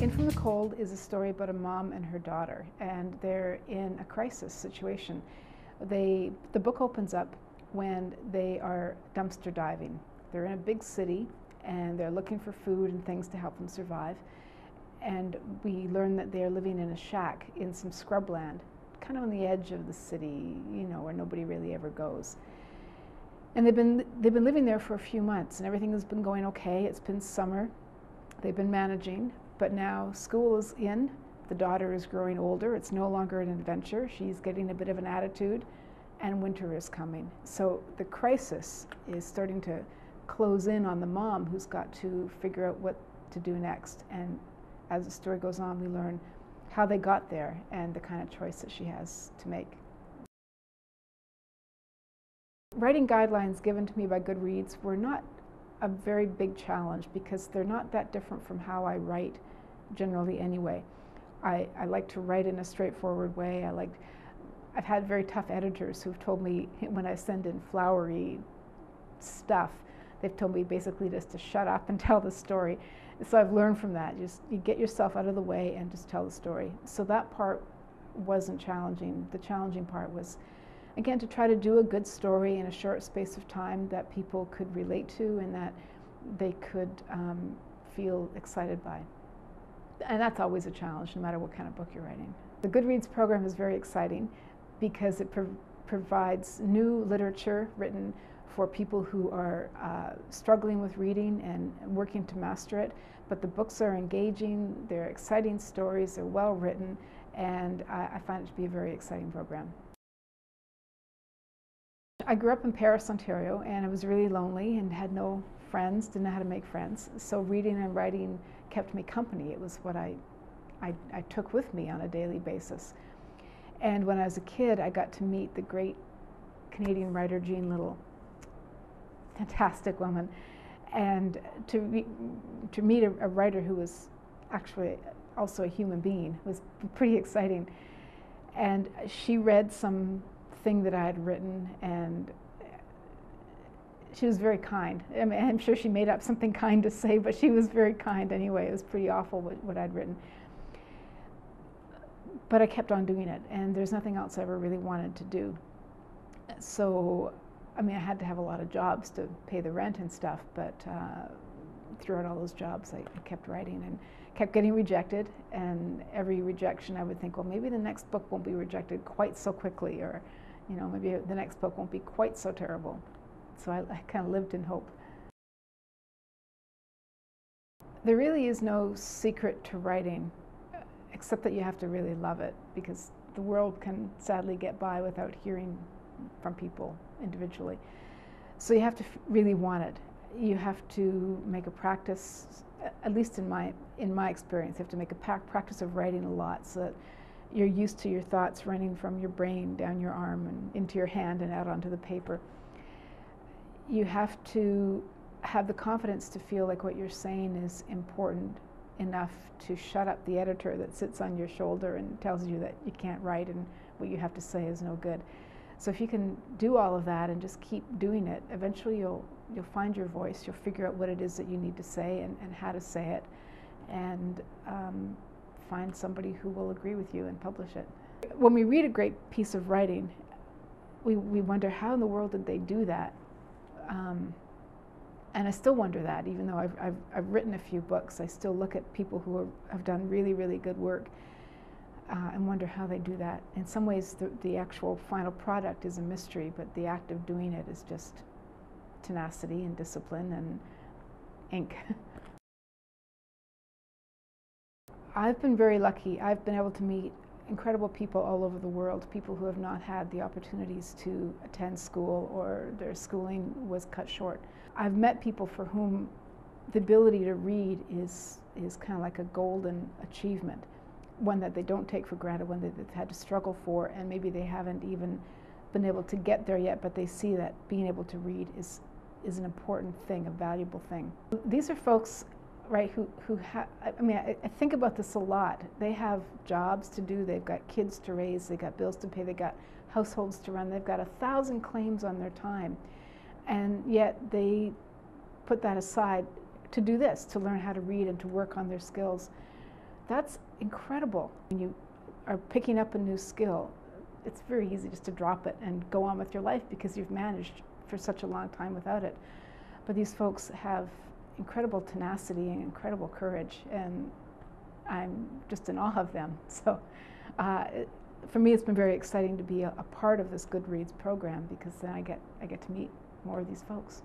In From the Cold is a story about a mom and her daughter, and they're in a crisis situation. The book opens up when they are dumpster diving. They're in a big city and they're looking for food and things to help them survive. And we learn that they're living in a shack in some scrubland, kind of on the edge of the city, where nobody really ever goes. And they've been living there for a few months, and everything has been going okay. It's been summer. They've been managing, but now school is in. The daughter is growing older. It's no longer an adventure. She's getting a bit of an attitude, and winter is coming. So the crisis is starting to close in on the mom, who's got to figure out what to do next. And as the story goes on, we learn how they got there and the kind of choice that she has to make. Writing guidelines given to me by Goodreads were not a very big challenge because they're not that different from how I write generally anyway. I like to write in a straightforward way. I've had very tough editors who've told me when I send in flowery stuff, they've told me basically just to shut up and tell the story. So I've learned from that. You get yourself out of the way and just tell the story. So that part wasn't challenging. The challenging part was, again, to try to do a good story in a short space of time that people could relate to and that they could feel excited by. And that's always a challenge, no matter what kind of book you're writing. The Goodreads program is very exciting because it provides new literature written for people who are struggling with reading and working to master it. But the books are engaging, they're exciting stories, they're well written, and I find it to be a very exciting program. I grew up in Paris, Ontario, and I was really lonely and had no friends, didn't know how to make friends. So reading and writing kept me company. It was what I took with me on a daily basis. And when I was a kid, I got to meet the great Canadian writer Jean Little, fantastic woman, and to meet a writer who was actually also a human being was pretty exciting. And she read something that I had written, and she was very kind. I mean, I'm sure she made up something kind to say, but she was very kind anyway. It was pretty awful what I'd written. But I kept on doing it, and there's nothing else I ever really wanted to do. So, I mean, I had to have a lot of jobs to pay the rent and stuff, but throughout all those jobs, I kept writing and kept getting rejected. And every rejection, I would think, well, maybe the next book won't be rejected quite so quickly, or, maybe the next book won't be quite so terrible. So I kind of lived in hope. There really is no secret to writing, except that you have to really love it, because the world can sadly get by without hearing from people individually. So you have to really want it. You have to make a practice, at least in my experience, you have to make a practice of writing a lot so that you're used to your thoughts running from your brain down your arm and into your hand and out onto the paper. You have to have the confidence to feel like what you're saying is important enough to shut up the editor that sits on your shoulder and tells you that you can't write and what you have to say is no good. So if you can do all of that and just keep doing it, eventually you'll find your voice, you'll figure out what it is that you need to say and how to say it, and find somebody who will agree with you and publish it. When we read a great piece of writing, we wonder, how in the world did they do that? And I still wonder that, even though I've written a few books, I still look at people who have done really, really good work and wonder how they do that. In some ways, the actual final product is a mystery, but the act of doing it is just tenacity and discipline and ink. I've been very lucky. I've been able to meet incredible people all over the world, people who have not had the opportunities to attend school or their schooling was cut short. I've met people for whom the ability to read is kind of like a golden achievement, one that they don't take for granted, one that they've had to struggle for, and maybe they haven't even been able to get there yet, but they see that being able to read is an important thing, a valuable thing. These are folks, right, who have, I mean, I think about this a lot. They have jobs to do, they've got kids to raise, they've got bills to pay, they've got households to run, they've got 1,000 claims on their time. And yet they put that aside to do this, to learn how to read and to work on their skills. that's incredible. When you are picking up a new skill, it's very easy just to drop it and go on with your life because you've managed for such a long time without it. But these folks have incredible tenacity and incredible courage, and I'm just in awe of them. So for me, it's been very exciting to be a part of this Goodreads program, because then I get to meet more of these folks.